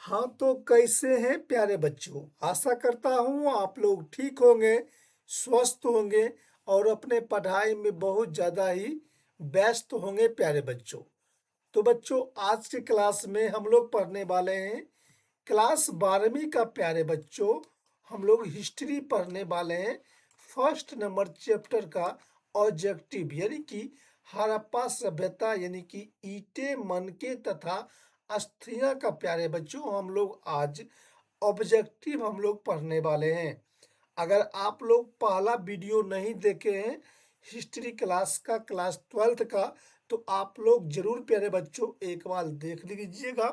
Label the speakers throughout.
Speaker 1: हाँ, तो कैसे हैं प्यारे बच्चों? आशा करता हूँ आप लोग ठीक होंगे, स्वस्थ होंगे और अपने पढ़ाई में बहुत ज़्यादा ही व्यस्त होंगे प्यारे बच्चों। तो बच्चों आज की क्लास में हम लोग पढ़ने वाले हैं क्लास 12वीं का प्यारे बच्चों। हम लोग हिस्ट्री पढ़ने वाले हैं फर्स्ट नंबर चैप्टर का ऑब्जेक्टिव यानी कि हड़प्पा सभ्यता यानी कि ईंटें मनके तथा अस्थियां का प्यारे बच्चों हम लोग आज ऑब्जेक्टिव हम लोग पढ़ने वाले हैं। अगर आप लोग पहला वीडियो नहीं देखे हैं हिस्ट्री क्लास का क्लास 12th का तो आप लोग जरूर प्यारे बच्चों एक बार देख लीजिएगा,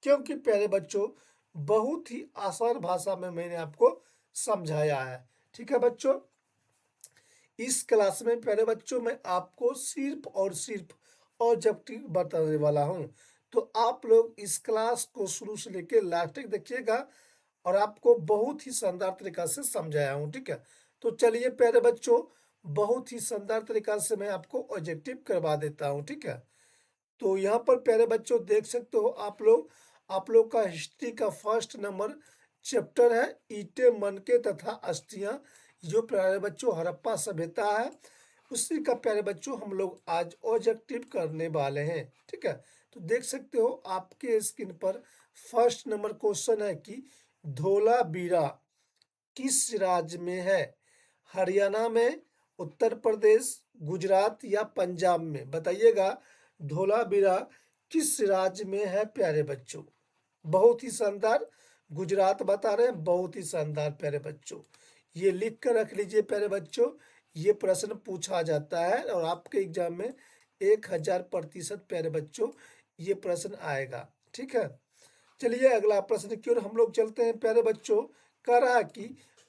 Speaker 1: क्योंकि प्यारे बच्चों बहुत ही आसान भाषा में मैंने आपको समझाया है। ठीक है बच्चों, इस क्लास में प्यारे बच्चों मैं आपको सिर्फ और सिर्फ ऑब्जेक्टिव बताने वाला हूं। तो आप लोग इस क्लास को शुरू से लेकर लास्ट तक देखिएगा और आपको बहुत ही शानदार तरीका से समझाया हूँ। ठीक है, तो चलिए प्यारे बच्चों बहुत ही शानदार तरीका से मैं आपको ऑब्जेक्टिव करवा देता हूँ। ठीक है, तो यहाँ पर प्यारे बच्चों देख सकते हो आप लोग का हिस्ट्री का फर्स्ट नंबर चैप्टर है ईंटें मनके तथा अस्थियां। जो प्यारे बच्चों हड़प्पा सभ्यता है उसी का प्यारे बच्चों हम लोग आज ऑब्जेक्टिव करने वाले हैं। ठीक है, तो देख सकते हो आपके स्क्रीन पर फर्स्ट नंबर क्वेश्चन है कि धोलावीरा किस राज्य में है? हरियाणा में, उत्तर प्रदेश, गुजरात या पंजाब में? बताइएगा धोलावीरा किस राज्य में है प्यारे बच्चों। बहुत ही शानदार, गुजरात बता रहे हैं, बहुत ही शानदार प्यारे बच्चों। ये लिख कर रख लीजिए प्यारे बच्चों, ये प्रश्न पूछा जाता है और आपके एग्जाम में 1000% प्यारे बच्चों ये प्रश्न आएगा। ठीक है, चलिए अगला प्रश्न की ओर हम लोग चलते हैं प्यारे बच्चों। कह रहा है कि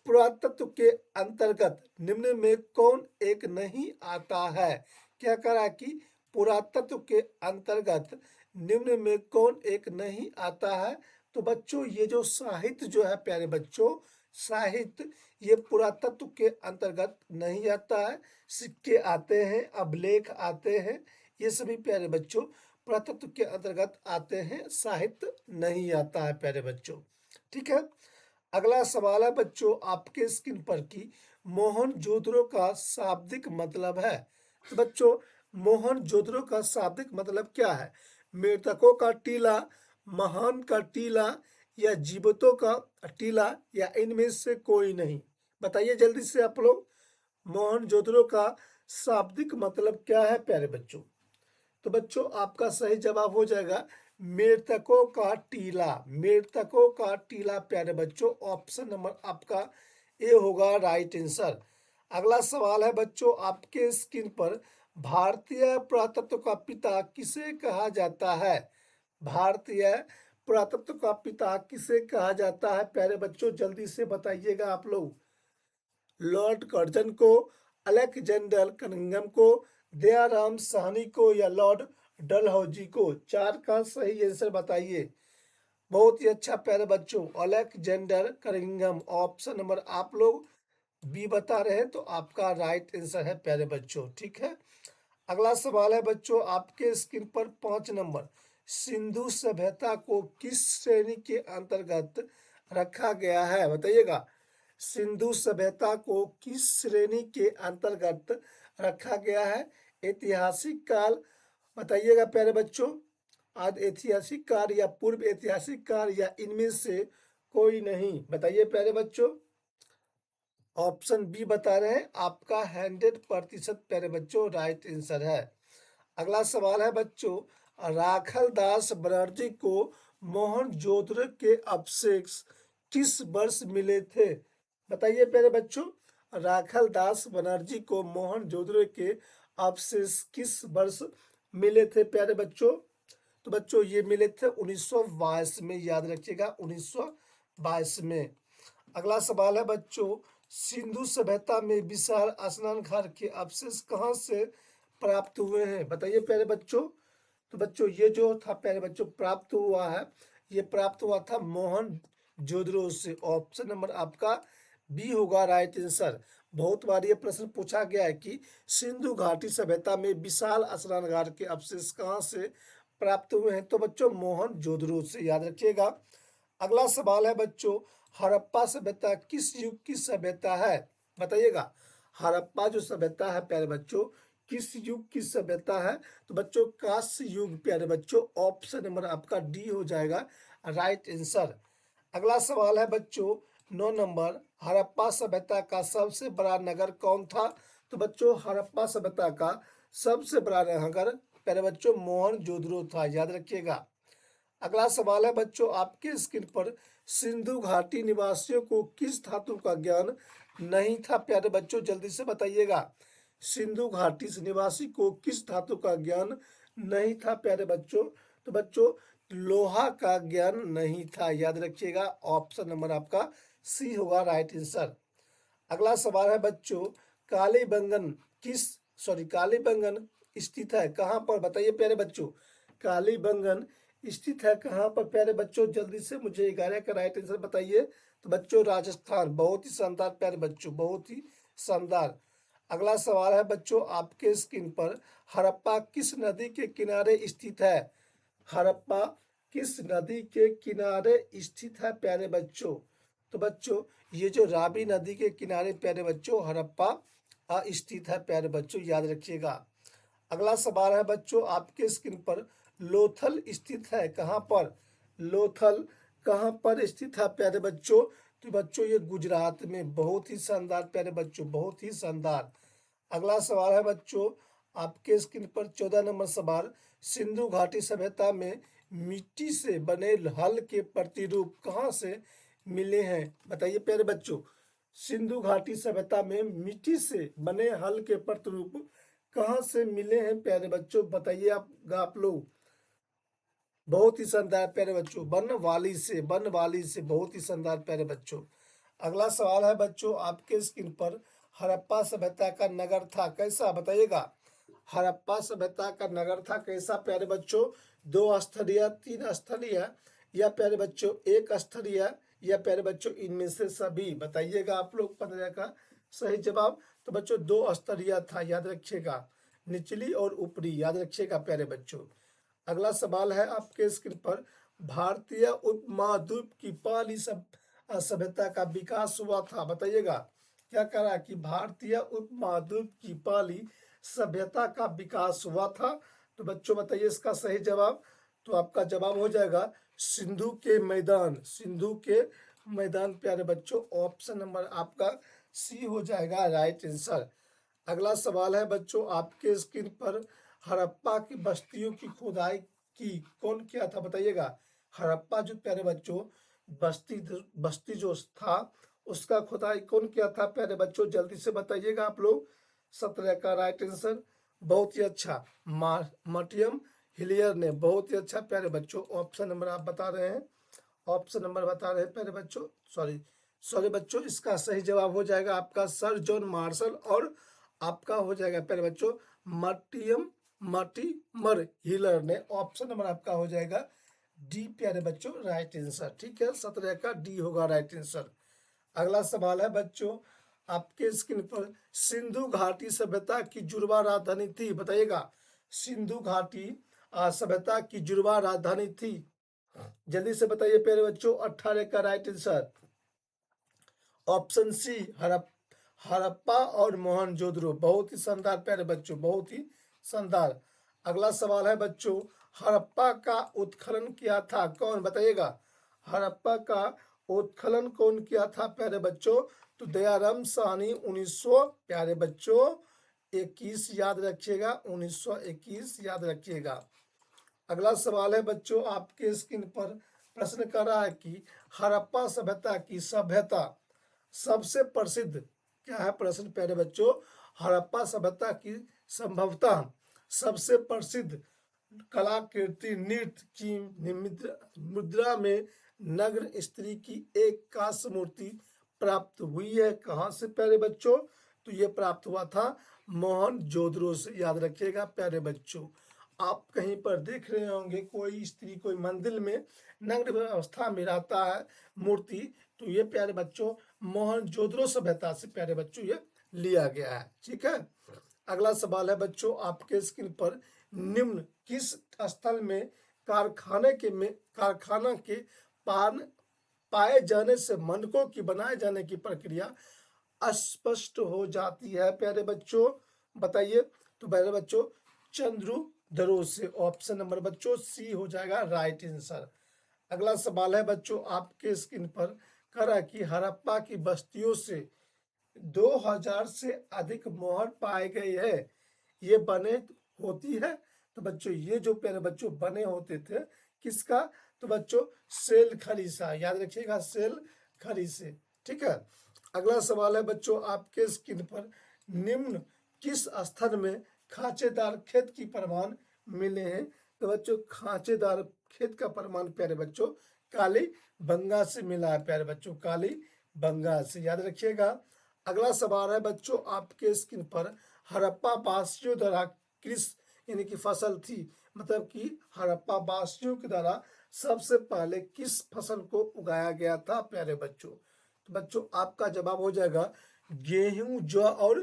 Speaker 1: पुरातत्व के अंतर्गत निम्न में कौन एक नहीं आता है? क्या कह रहा है कि पुरातत्व के अंतर्गत निम्न में कौन एक नहीं आता है? तो बच्चों ये जो साहित्य जो है प्यारे बच्चों, साहित्य ये पुरातत्व के अंतर्गत नहीं आता है। सिक्के आते हैं, अभिलेख आते हैं, ये सभी प्यारे बच्चों पुरातत्व के अंतर्गत आते हैं, साहित्य नहीं आता है प्यारे बच्चों। ठीक है, अगला सवाल है बच्चों आपके स्क्रीन पर कि मोहनजोदड़ो का शाब्दिक मतलब है। तो बच्चों मोहनजोदड़ो का शाब्दिक मतलब क्या है? मृतकों का टीला, महान का टीला या जीवितों का टीला या इनमें से कोई नहीं? बताइए जल्दी से आप लोग, मोहनजोदड़ो का शाब्दिक मतलब क्या है प्यारे बच्चों? तो बच्चों आपका सही जवाब हो जाएगा मृतकों का टीला। मृतकों का टीला प्यारे बच्चों, ऑप्शन नंबर आपका ए होगा राइट आंसर। अगला सवाल है बच्चों आपके स्क्रीन पर, भारतीय पुरातत्व का पिता किसे कहा जाता है? भारतीय पुरातत्व का पिता किसे कहा जाता है प्यारे बच्चों? जल्दी से बताइएगा आप लोग। लॉर्ड कर्जन को, अलेक्जेंडर कनिंघम को, दयाराम साहनी को या लॉर्ड डलहौजी को? चार का सही आंसर बताइए। बहुत ही अच्छा प्यारे बच्चों, अलेक्जेंडर कनिंघम, ऑप्शन नंबर आप लोग बी बता रहे हैं, तो आपका राइट आंसर है प्यारे बच्चों। ठीक है, अगला सवाल है बच्चों आपके स्क्रीन पर 5 नंबर, सिंधु सभ्यता को किस श्रेणी के अंतर्गत रखा गया है? बताइएगा सिंधु सभ्यता को किस श्रेणी के अंतर्गत रखा गया है? ऐतिहासिक काल बताइएगा प्यारे बच्चों, आज ऐतिहासिक काल या पूर्व ऐतिहासिक काल या इनमें से कोई नहीं? बताइए प्यारे बच्चों, ऑप्शन बी बता रहे हैं, आपका 100% प्यारे बच्चों राइट आंसर है। अगला सवाल है बच्चों, राखल दास बनर्जी को मोहनजोदड़ो के अवशेष किस वर्ष मिले थे? बताइए प्यारे बच्चों, राखल दास बनर्जी को मोहनजोदड़ो के अवशेष किस वर्ष मिले थे प्यारे बच्चों? तो बच्चों ये मिले थे 1922 में, याद रखिएगा 1922 में। अगला सवाल है बच्चों, सिंधु सभ्यता में विशाल स्नान घाट के अवशेष कहाँ से प्राप्त हुए हैं? बताइए प्यारे बच्चों। तो बच्चों ये जो था प्यारे बच्चों प्राप्त हुआ है, ये प्राप्त हुआ था मोहनजोदड़ो से। ऑप्शन नंबर आपका बी होगा राइट आंसर। बहुत बार ये प्रश्न पूछा गया है कि सिंधु घाटी सभ्यता में विशाल स्नान घाट के अवशेष कहाँ से प्राप्त हुए हैं? तो बच्चों मोहनजोदड़ो से, याद रखिएगा। अगला सवाल है बच्चों, हड़प्पा सभ्यता किस युग की सभ्यता है? बताइएगा। हड़प्पा जो सभ्यता है प्यारे बच्चों, किस युग की सभ्यता है? तो बच्चों कांस्य युग प्यारे बच्चों, ऑप्शन नंबर आपका डी हो जाएगा राइट आंसर। अगला सवाल है बच्चों 9 नंबर, हड़प्पा सभ्यता का सबसे बड़ा नगर कौन था? तो बच्चों हड़प्पा सभ्यता का सबसे बड़ा नगर प्यारे बच्चों मोहनजोदड़ो था, याद रखिएगा। अगला सवाल है बच्चों आपके स्क्रीन पर, सिंधु घाटी निवासियों को किस धातु का ज्ञान नहीं था? प्यारे बच्चों जल्दी से बताइएगा। सिंधु घाटी से निवासी को किस धातु का ज्ञान नहीं था प्यारे बच्चों? तो बच्चों लोहा का ज्ञान नहीं था, याद रखिएगा। ऑप्शन नंबर आपका सी होगा राइट आंसर। अगला सवाल है बच्चों, कालीबंगन किस कालीबंगन स्थित है कहाँ पर? बताइए प्यारे बच्चों, कालीबंगन स्थित है कहाँ पर प्यारे बच्चों? जल्दी से मुझे 11 का राइट आंसर बताइए। तो बच्चों राजस्थान, बहुत ही शानदार प्यारे बच्चों, बहुत ही शानदार। अगला सवाल है बच्चों आपके स्क्रीन पर, हड़प्पा किस नदी के किनारे स्थित है? हड़प्पा किस नदी के किनारे स्थित है प्यारे बच्चों? तो बच्चों ये जो रावी नदी के किनारे प्यारे बच्चों हड़प्पा स्थित है प्यारे बच्चों, याद रखिएगा। अगला सवाल है बच्चों आपके स्क्रीन पर, लोथल स्थित है कहाँ पर? लोथल कहाँ पर स्थित है प्यारे बच्चों? तो बच्चों ये गुजरात में, बहुत ही शानदार प्यारे बच्चों, बहुत ही शानदार। अगला सवाल है बच्चों आपके स्क्रीन पर 14 नंबर सवाल, सिंधु घाटी सभ्यता में मिट्टी से बने हल के प्रतिरूप कहाँ से मिले हैं? बताइए प्यारे बच्चों, सिंधु घाटी सभ्यता में मिट्टी से बने हल के प्रतिरूप कहाँ से मिले हैं प्यारे बच्चों? बताइए आप लोग। बहुत ही शानदार प्यारे बच्चों, बनवाली से, बहुत ही शानदार प्यारे बच्चों। अगला सवाल है बच्चों आपके स्क्रीन पर, हड़प्पा सभ्यता का नगर था कैसा? बताइएगा। हड़प्पा सभ्यता का नगर था कैसा प्यारे बच्चों? 2 स्तरीय, 3 स्तरीय, या प्यारे बच्चों 1 स्तरीय, या प्यारे बच्चों इनमें से सभी? बताइएगा आप लोग 15 का सही जवाब। तो बच्चों 2 स्तरीय था, याद रखिएगा, निचली और ऊपरी, याद रखिएगा प्यारे बच्चों। अगला सवाल है आपके स्क्रीन पर, भारतीय उपमहाद्वीप की पहली सभ्यता का विकास हुआ था? बताइएगा। क्या कह रहा है कि भारतीय उपमहाद्वीप की पहली सभ्यता का विकास हुआ था? तो बच्चों बताइए इसका सही जवाब। तो आपका जवाब हो जाएगा सिंधु के मैदान, सिंधु के मैदान प्यारे बच्चों, ऑप्शन नंबर आपका सी हो जाएगा राइट आंसर। अगला सवाल है बच्चों आपके स्क्रीन पर, हड़प्पा की बस्तियों की खुदाई की कौन किया था? बताइएगा। हड़प्पा जो प्यारे बच्चों बस्ती बस्ती जो था उसका खुदाई कौन किया था प्यारे बच्चों? जल्दी से बताइएगा आप लोग। 17 का राइट आंसर, बहुत ही अच्छा, मार्टियम हिलियर ने, बहुत ही अच्छा प्यारे बच्चों। ऑप्शन नंबर आप बता रहे हैं, ऑप्शन नंबर बता रहे हैं प्यारे बच्चों, सॉरी सॉरी बच्चों, इसका सही जवाब हो जाएगा आपका सर जॉन मार्शल, और आपका हो जाएगा प्यारे बच्चों मार्टिमर हिलर ने। ऑप्शन नंबर आपका हो जाएगा डी प्यारे बच्चों राइट आंसर। ठीक है, 17 का डी होगा राइट आंसर। अगला सवाल है बच्चों आपके स्क्रीन पर, सिंधु घाटी सभ्यता की जुड़वा राजधानी थी? बताइएगा। सिंधु घाटी सभ्यता की जुड़वा राजधानी थी, जल्दी से बताइए प्यारे बच्चों। 18 का right answer, option C Harappa और मोहनजोदड़ो, बहुत ही शानदार प्यारे बच्चों, बहुत ही शानदार। अगला सवाल है बच्चों, हड़प्पा का उत्खनन किया था कौन? बताइएगा। हड़प्पा का उत्खनन कौन किया था प्यारे बच्चों? तो दयाराम साहनी 1900 प्यारे बच्चों 21, याद रखिएगा, 1921 याद रखिएगा। अगला सवाल है बच्चों आपके स्क्रीन पर, प्रश्न कर रहा है कि हड़प्पा सभ्यता की सभ्यता सबसे प्रसिद्ध क्या है? प्रश्न प्यारे बच्चों, हड़प्पा सभ्यता की संभवतः सबसे प्रसिद्ध कलाकृति नृत्य की मुद्रा में नग्न स्त्री की एक कांस्य मूर्ति प्राप्त हुई है कहाँ से प्यारे बच्चों? तो ये प्राप्त हुआ था मोहनजोदड़ो से, याद रखिएगा प्यारे बच्चों। आप कहीं पर देख रहे होंगे कोई स्त्री कोई मंदिर में नग्न अवस्था में रहता है मूर्ति, तो ये प्यारे बच्चों मोहनजोदड़ो सभ्यता से प्यारे बच्चों ये लिया गया है। ठीक है, अगला सवाल है बच्चों आपके स्क्रीन पर, निम्न किस स्थल में कारखाना के पाए जाने से मनकों की बनाए जाने की प्रक्रिया अस्पष्ट हो जाती है प्यारे बच्चों। बताइए। तो प्यारे बच्चों चंद्रू दरों से ऑप्शन नंबर बच्चों सी हो जाएगा राइट आंसर। अगला सवाल है बच्चों आपके स्क्रीन पर करा कि हड़प्पा की बस्तियों से 2000 से अधिक मोहर पाए गए हैं। ये बने होती है। तो बच्चों ये जो प्यारे बच्चों बने होते थे किसका? तो बच्चों सेल खरी सा, याद रखिएगा सेल खरी से। ठीक है। अगला सवाल है बच्चों आपके स्क्रीन पर निम्न किस स्थल में खांचेदार खेत की प्रमाण मिले हैं? तो बच्चों खांचेदार खेत का प्रमाण प्यारे बच्चों काली बंगा से मिला है प्यारे बच्चों, काली बंगा से, याद रखिएगा। अगला सवाल है बच्चों आपके स्क्रीन पर हड़प्पा वासियों द्वारा कृषि यानी कि फसल थी, मतलब कि हड़प्पा वासियों के द्वारा सबसे पहले किस फसल को उगाया गया था प्यारे बच्चों? तो बच्चों आपका जवाब हो जाएगा गेहूं, जौ और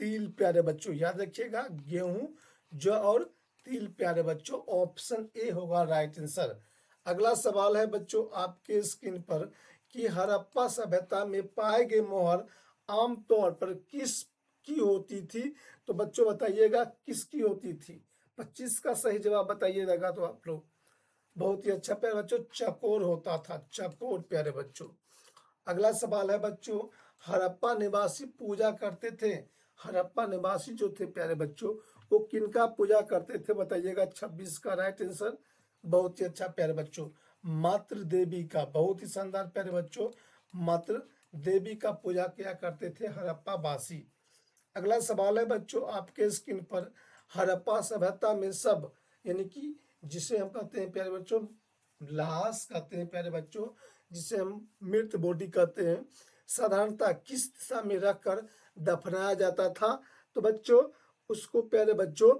Speaker 1: तिल प्यारे बच्चों, याद रखिएगा गेहूं, जौ और तिल प्यारे बच्चों, ऑप्शन ए होगा राइट आंसर। अगला सवाल है बच्चों आपके स्क्रीन पर कि हड़प्पा सभ्यता में पाए गए मोहर आमतौर पर किस की होती थी? तो बच्चों बताइएगा किसकी होती थी? 25 का सही जवाब बताइएगा तो आप लोग। बहुत ही अच्छा प्यारे बच्चों, चकोर होता था, चकोर प्यारे बच्चों। अगला सवाल है बच्चों हड़प्पा निवासी पूजा करते थे, हड़प्पा निवासी जो थे प्यारे बच्चों वो किनका पूजा करते थे? बताइएगा 26 का राइट आंसर। बहुत ही अच्छा प्यारे बच्चों, मातृ देवी का, बहुत ही शानदार प्यारे बच्चों, मातृ देवी का पूजा किया करते थे हड़प्पा वासी। अगला सवाल है बच्चों आपके स्क्रीन पर हड़प्पा सभ्यता में सब यानी कि जिसे हम कहते हैं प्यारे बच्चों लाश कहते हैं प्यारे बच्चों, जिसे हम मृत बॉडी कहते हैं, साधारणतः किस दिशा में रखकर दफनाया जाता था? तो बच्चों उसको प्यारे बच्चों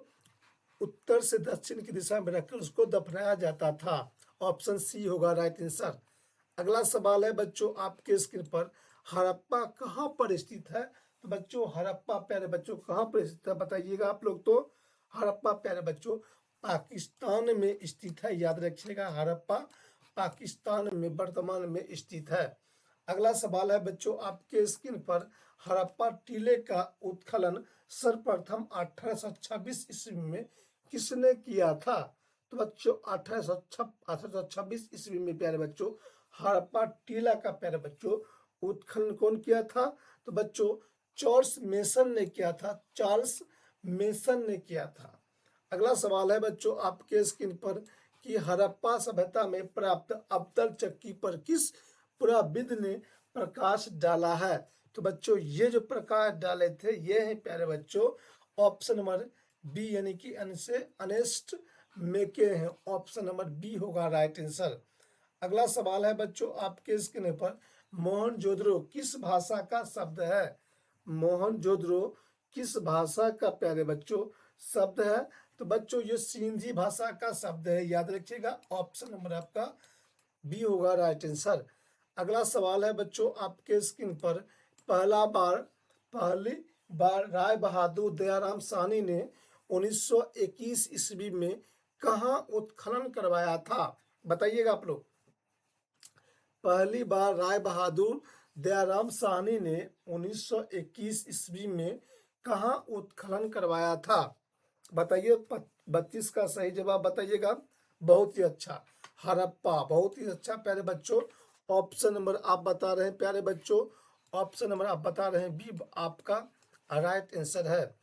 Speaker 1: उत्तर से दक्षिण की दिशा में रखकर उसको दफनाया जाता था, ऑप्शन सी होगा राइट आंसर। अगला सवाल है बच्चों आपके स्क्रीन पर हड़प्पा कहाँ पर स्थित है? तो बच्चों हड़प्पा प्यारे बच्चों कहाँ पर स्थित है बताइएगा आप लोग। तो हड़प्पा प्यारे बच्चों पाकिस्तान में स्थित है, याद रखिएगा हड़प्पा पाकिस्तान में वर्तमान में स्थित है। अगला सवाल है बच्चों आपके स्क्रीन पर हड़प्पा टीले का उत्खनन सर्वप्रथम 1826 ईस्वी में किसने किया था? तो बच्चों 1826 ईस्वी में प्यारे बच्चों हड़प्पा टीला का प्यारे बच्चों उत्खनन कौन किया था? तो बच्चों चार्ल्स मेसन ने किया था, चार्ल्स मेसन ने किया था। अगला सवाल है बच्चों आपके स्क्रीन पर कि हड़प्पा सभ्यता में प्राप्त अवतल चक्की पर किस पुराविद ने प्रकाश डाला है? तो बच्चों ये जो प्रकाश डाले थे ये हैं प्यारे बच्चों ऑप्शन नंबर बी यानी कि अनेस्ट मेके हैं, ऑप्शन नंबर बी होगा राइट आंसर। अगला सवाल है बच्चों आपके स्क्रीन पर मोहनजोदड़ो किस भाषा का शब्द है? मोहनजोदड़ो किस भाषा का प्यारे बच्चों शब्द है? तो बच्चों ये सिंधी भाषा का शब्द है, याद रखिएगा ऑप्शन नंबर आपका बी होगा राइट आंसर। अगला सवाल है बच्चों आपके स्क्रीन पर पहली बार राय बहादुर दयाराम साहनी ने 1921 ईस्वी में कहाँ उत्खनन करवाया था? बताइएगा आप लोग। पहली बार राय बहादुर दयाराम साहनी ने 1921 ईस्वी में कहाँ उत्खनन करवाया था? बताइए। 32 का सही जवाब बताइएगा। बहुत ही अच्छा हड़प्पा, बहुत ही अच्छा प्यारे बच्चों, ऑप्शन नंबर आप बता रहे हैं प्यारे बच्चों, ऑप्शन नंबर आप बता रहे हैं बी आपका राइट आंसर है।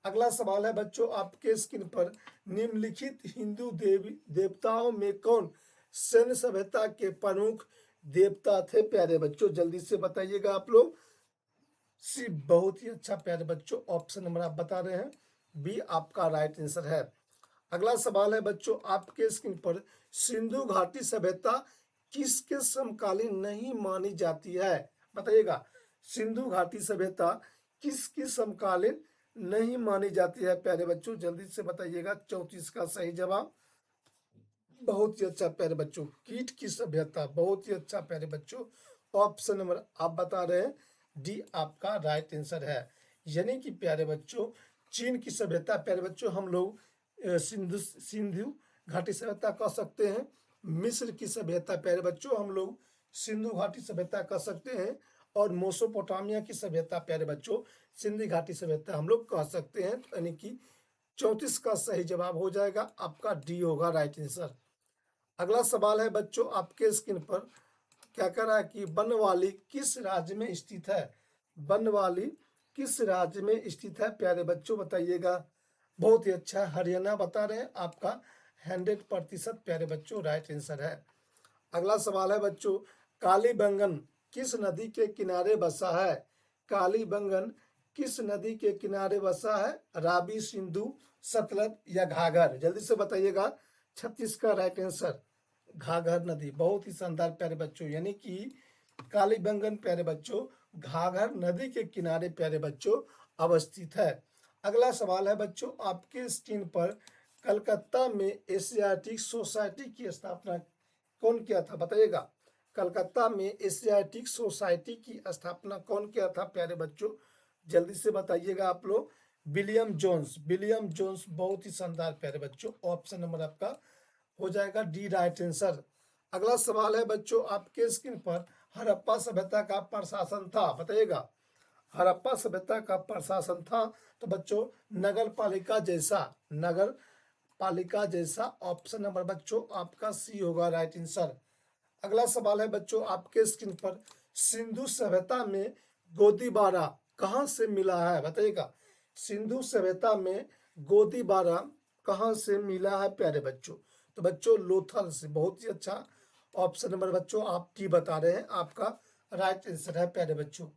Speaker 1: अगला सवाल है बच्चों आपके स्क्रीन पर निम्नलिखित हिंदू देवी देवताओं में कौन सैन्य सभ्यता के प्रमुख देवता थे प्यारे बच्चों? जल्दी से बताइएगा आप लोग। सी बहुत ही अच्छा प्यारे बच्चों, ऑप्शन नंबर आप बता रहे हैं बी आपका राइट आंसर है। अगला सवाल है बच्चों आपके स्क्रीन पर सिंधु घाटी सभ्यता किसके समकालीन नहीं मानी जाती है? बताइएगा सिंधु घाटी सभ्यता किसकी समकालीन नहीं मानी जाती है प्यारे बच्चों? जल्दी से बताइएगा। 34 का सही जवाब। बहुत ही अच्छा प्यारे बच्चों कीट की सभ्यता, बहुत ही अच्छा प्यारे बच्चों, ऑप्शन नंबर आप बता रहे हैं डी आपका राइट आंसर है। यानी कि प्यारे बच्चों चीन की सभ्यता प्यारे बच्चों हम लोग सिंधु घाटी सभ्यता कह सकते हैं। मिस्र की सभ्यता प्यारे बच्चों हम लोग सिंधु घाटी सभ्यता कह सकते हैं, और मेसोपोटामिया की सभ्यता प्यारे बच्चों सिंधु घाटी सभ्यता हम लोग कह सकते हैं। यानी कि 34 का सही जवाब हो जाएगा आपका डी होगा राइट आंसर। अगला सवाल है बच्चों आपके स्क्रीन पर, क्या कह रहा है कि बनवाली किस राज्य में स्थित है? बनवाली किस राज्य में स्थित है प्यारे बच्चों बताइएगा। बहुत ही अच्छा, हरियाणा बता रहे हैं, आपका 100% प्यारे बच्चों राइट आंसर है। अगला सवाल है बच्चों, कालीबंगन किस नदी के किनारे बसा है? कालीबंगन किस नदी के किनारे बसा है? रावी, सिंधु, सतलज या घाघर? जल्दी से बताइएगा। 36 का राइट आंसर घाघर नदी। बहुत ही शानदार प्यारे बच्चों, यानी कि कालीबंगन प्यारे बच्चों घाघर नदी के किनारे प्यारे बच्चों अवस्थित है। अगला सवाल है बच्चों आपके स्क्रीन पर, कलकत्ता में एशियाटिक सोसाइटी की स्थापना कौन किया था बताइएगा। कलकत्ता में एशियाटिक सोसाइटी की स्थापना कौन किया था प्यारे बच्चों? जल्दी से बताइएगा आप लोग। William Jones. विलियम जोन्स, बहुत ही शानदार प्यारे बच्चों, ऑप्शन नंबर आपका हो जाएगा डी राइट आंसर। अगला सवाल है बच्चों आपके स्क्रीन पर, हड़प्पा सभ्यता का प्रशासन था बताइएगा। हड़प्पा सभ्यता का प्रशासन था तो बच्चों नगर पालिका जैसा, नगर पालिका जैसा, ऑप्शन नंबर बच्चों आपका सी होगा राइट आंसर। अगला सवाल है बच्चों आपके स्क्रीन पर, सिंधु सभ्यता में गोदीबारा कहाँ से मिला है बताइएगा। सिंधु सभ्यता में गोदीबारा कहाँ से मिला है प्यारे बच्चों? तो बच्चों लोथल से। बहुत ही अच्छा, ऑप्शन नंबर बच्चों आप टी बता रहे हैं, आपका राइट आंसर है प्यारे बच्चों।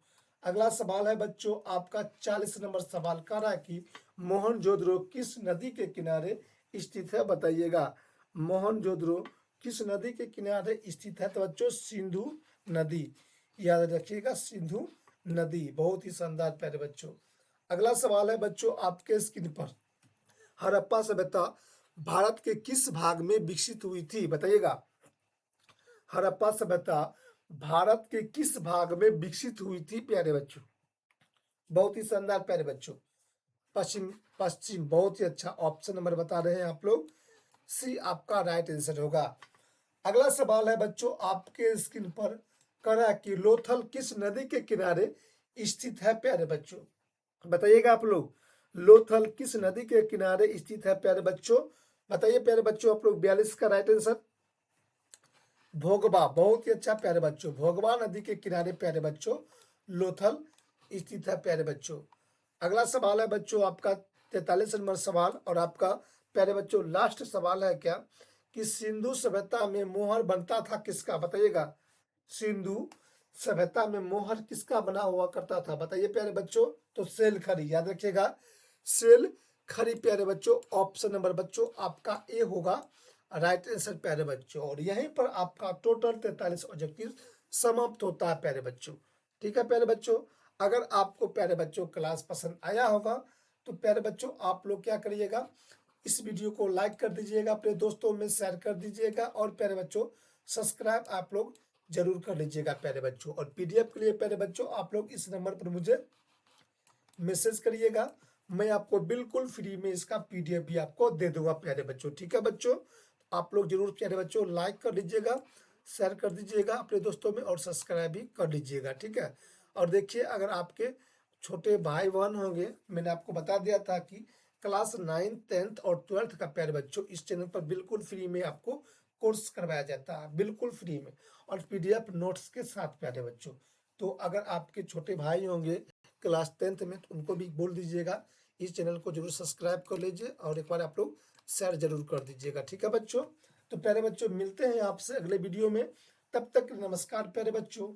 Speaker 1: अगला सवाल है बच्चों आपका 40 नंबर सवाल कर रहा है कि मोहनजोदड़ो किस नदी के किनारे स्थित है बताइएगा। मोहनजोदड़ो किस नदी के किनारे स्थित है? तो बच्चों सिंधु नदी, याद रखिएगा सिंधु नदी। बहुत ही शानदार प्यारे बच्चों। अगला सवाल है बच्चों आपके स्क्रीन पर, हड़प्पा सभ्यता भारत के किस भाग में विकसित हुई थी बताइएगा। हड़प्पा सभ्यता भारत के किस भाग में विकसित हुई थी प्यारे बच्चों? बहुत ही शानदार प्यारे बच्चों, पश्चिम। पश्चिम, बहुत ही अच्छा, ऑप्शन नंबर बता रहे हैं आप लोग, सी आपका राइट आंसर होगा। अगला सवाल है बच्चों आपके स्क्रीन पर, करा कि लोथल किस नदी के किनारे स्थित है प्यारे बच्चों? बताइएगा आप लोग, लोथल किस नदी के किनारे स्थित है प्यारे बच्चों? बताइए प्यारे बच्चों आप लोग। 42 का राइट आंसर भोगबा। बहुत ही अच्छा प्यारे बच्चों, भोगबा नदी के किनारे प्यारे बच्चों लोथल स्थित है प्यारे बच्चों। अगला सवाल है बच्चों आपका 43 नंबर सवाल, और आपका प्यारे बच्चों लास्ट सवाल है क्या कि सिंधु सभ्यता में मोहर बनता था किसका बताइएगा। सिंधु सभ्यता में मोहर किसका बना हुआ करता था बताइए प्यारे बच्चों। तो सेल खरी, याद रखिएगा सेल खरी प्यारे बच्चों, ऑप्शन नंबर बच्चों आपका ए होगा राइट आंसर प्यारे बच्चों। और यहीं पर आपका टोटल 43 ऑब्जेक्टिव समाप्त होता है प्यारे बच्चों। ठीक है प्यारे बच्चों, अगर आपको प्यारे बच्चों क्लास पसंद आया होगा तो प्यारे बच्चों आप लोग क्या करिएगा, इस वीडियो को लाइक कर दीजिएगा, अपने दोस्तों में शेयर कर दीजिएगा, और प्यारे बच्चों सब्सक्राइब आप लोग जरूर कर लीजिएगा प्यारे बच्चों। और पीडीएफ के लिए प्यारे बच्चों आप लोग इस नंबर पर मुझे मैसेज करिएगा, मैं आपको बिल्कुल फ्री में इसका पीडीएफ भी आपको दे दूंगा प्यारे बच्चों। ठीक है बच्चों, आप लोग जरूर प्यारे बच्चों लाइक कर लीजिएगा, शेयर कर दीजिएगा अपने दोस्तों में, और सब्सक्राइब भी कर लीजिएगा। ठीक है, और देखिए अगर आपके छोटे भाई बहन होंगे, मैंने आपको बता दिया था कि क्लास 9, 10 और 12 का प्यारे बच्चों इस चैनल पर बिल्कुल फ्री में आपको कोर्स करवाया जाता है, बिल्कुल फ्री में, और पीडीएफ नोट्स के साथ प्यारे बच्चों। तो अगर आपके छोटे भाई होंगे क्लास 10th में तो उनको भी बोल दीजिएगा इस चैनल को जरूर सब्सक्राइब कर लीजिए, और एक बार आप लोग शेयर जरूर कर दीजिएगा। ठीक है बच्चों, तो प्यारे बच्चों मिलते हैं आपसे अगले वीडियो में, तब तक नमस्कार प्यारे बच्चों,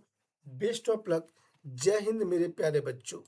Speaker 1: बेस्ट ऑफ लक, जय हिंद मेरे प्यारे बच्चों।